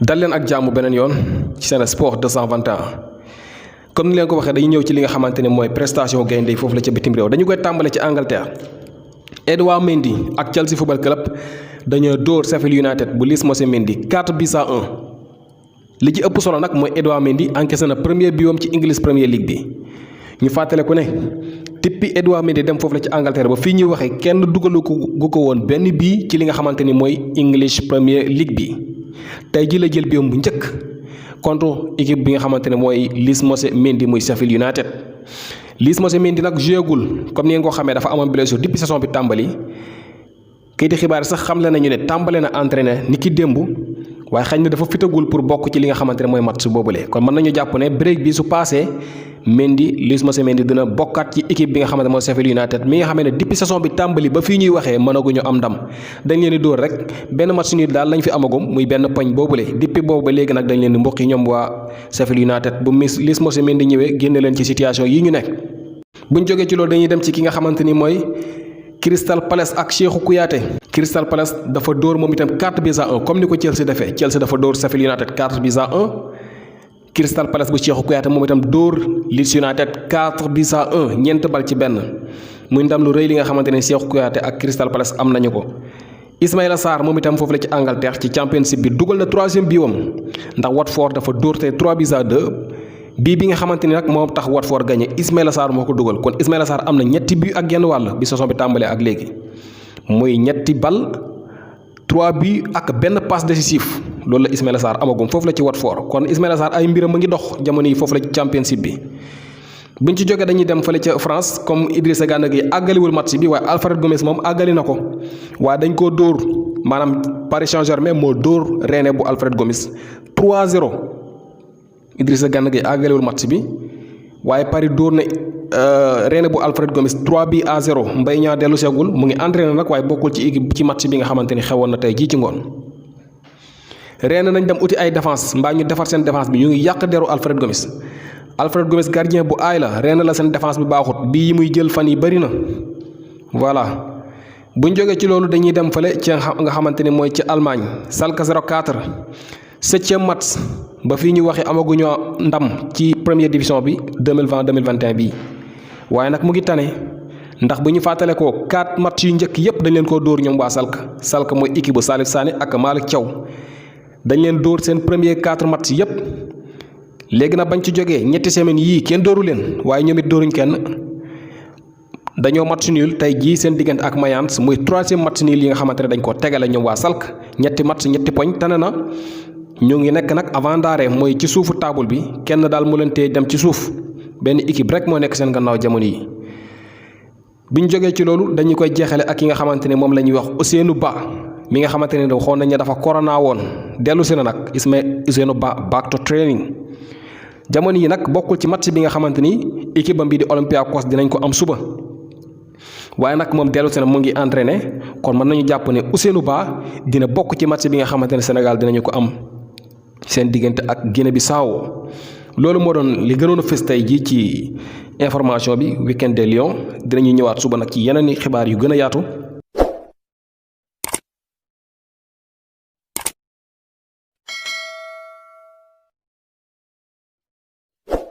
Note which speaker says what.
Speaker 1: dal leen ak jàmm beneen yoon ci Sen Sport 221 comme ni leen ko waxee dañuy ñëw ci li nga xamante ne mooy prestation gaynde yi foofu la ca bitim réew dañu koy tàmbale ci Angleterre. Edouard Mendy ak Chelsea Football Club dañoo dóor Sheffield United bu Lys Mendy 4-1 li ci ëpp solo nag mooy Edouard Mendy encaissé na premier biwam ci English Premier League bi ñu fàttale ko ne tippi Edouard Mendy dem foofu la ci Angleterre ba fii ñuy waxee kenn dugalu ko woon benn bii ci li nga xamante ni mooy English Premier League bi tey ji la jël biwam bu njëkk contre équipe bi nga xamante ne mooy Lys Mendy muy Sheffield United. Lys Mendy nag jouegul comme ni ngeen ko xamee dafa amoon blessure depuis saison bi tàmbali kayiti xibaar sax xamle nañu ne tàmbale na entraîné ni ki démb waaye xëy na dafa fitagul pour bokk ci li nga xamante ne mooy match boobule kon mën nañu jàpp ne break bi su passé Lys Mendy dina bokkaat ci équipe bi nga xamante ne mooy Sheffield United mi nga xamee ne depuis saison bi tàmbali ba fii ñuy waxee mënaguñu am ndam dañ leen di dóor rek benn match nul daal lañ fi amagum muy benn poñ boobule depuis boobu ba léegi nag dañ leen di mboqi ñoom waa Sheffield United bu Lys Mendy ñëwee génne leen ci situation yi ñu nekk. buñ jógee ci loolu dañuy dem ci ki nga xamante ni mooy Crystal Palace ak Cheikhou Kouyaté. Crystal Palace dafa dóor moom itam 4-1 comme ni ko Chelsea defee Chelsea dafa dóor Sheffield United 4-1 Crystal Palace bu Cheikhou Kouyaté moom itam dóor Leeds United 4-1 ñeent bal ci benn muy ndam lu rëy li nga xamante ne Cheikhou Kouyaté ak Crystal Palace am nañu ko. Ismaïla Sarr moom itam foofu la ci Angleterre ci Championship bi dugal na 3e biiwam ndax Watford dafa dóor te 3-2 bii bi nga xamante ni nag moo tax Watford gagné Ismaïla Sarr moo ko dugal kon Ismaïla Sarr am na ñetti bi ak genn wàll bi saison bi tàmbalee ak léegi muy ñetti bal 3 bi ak benn passe décisif loolu la Ismaïla Sarr amagum foofu la ci Watford kon Ismaïla Sarr ay mbiram a ngi dox jamono yi foofu la ci Championship bi. buñ ci jógee dañuy dem fële ca France comme Idrissa Gana Gueye àggaliwul match bi waaye Alfred Gomis moom àggali na ko waaye dañ koo dóor maanaam Paris Saint-Germain moo dóor Rennes bu Alfred Gomis 3-0. Idrissa Gana Gueye àggalewul match bi waaye Paris dóor na Rennes bu Alfred Gomis 3-0 Mbaye Niang dellu seegul mu ngi entraîné nag waaye bokkul ci équipe ci match bi nga xamante ni xewoon na tey jii ci ngoon. Rennes nañ dem uti ay défense mbaa ñu defar seen défense bi ñu ngi yàq deru Alfred Gomis gardien bu aay la Rennes la seen défense bi baaxut bii yi muy jël fan yi bëri na voilà. buñ jógee ci loolu dañuy dem fële ci nga xamante ni mooy ci Allemagne Schalke 04 7e match. ba fii ñu waxee amaguñu ndam ci première division bi 2020-2021 bii waaye nag mu ngi tane ndax bu ñu fàttale ko 4 match yu njëkk yépp dañ leen koo dóor ñoom waa Schalke mooy équipe bu Salif Sané ak Malick Thiaw dañ leen dóor seen premier 4 match yépp léegi nag bañ ci jógee ñetti semaines yii kenn dóoru leen waaye ñoom it dóoruñ kenn dañoo match nul tey jii seen diggante ak Mayence muy 3e match nul yi nga xamante ne dañ koo tegale ñoom waa Schalke ñetti match ñetti poñ tane na. ñu ngi nekk nag avant d'arrêt mooy ci suufu table bi kenn daal mu leen tee dem ci suuf benn équipe rek moo nekk seen gannaaw jamono yi bi ñu jógee ci loolu dañu koy jeexale ak ki nga xamante ne moom la ñuy wax Ousseynou Ba mi nga xamante ne waxoon nañ ne dafa corona woon dellu si na nag Ousseynou Ba back to training jamono yi nag bokkul ci match bi nga xamante ni équipe am bi di Olympiakos dinañ ko am suba waaye nag moom dellu si na mu ngi entraîné kon mën nañu jàpp ne Ousseynou Ba dina bokk ci match bi nga xamante ne Sénégal dinañu ko am seen diggante ak Guinée-Bissau loolu moo doon li gënoon a fës tey jii ci information bi week-end des Lions dinañu ñëwaat suba nag ci yeneen i xibaar yu gën a yaatu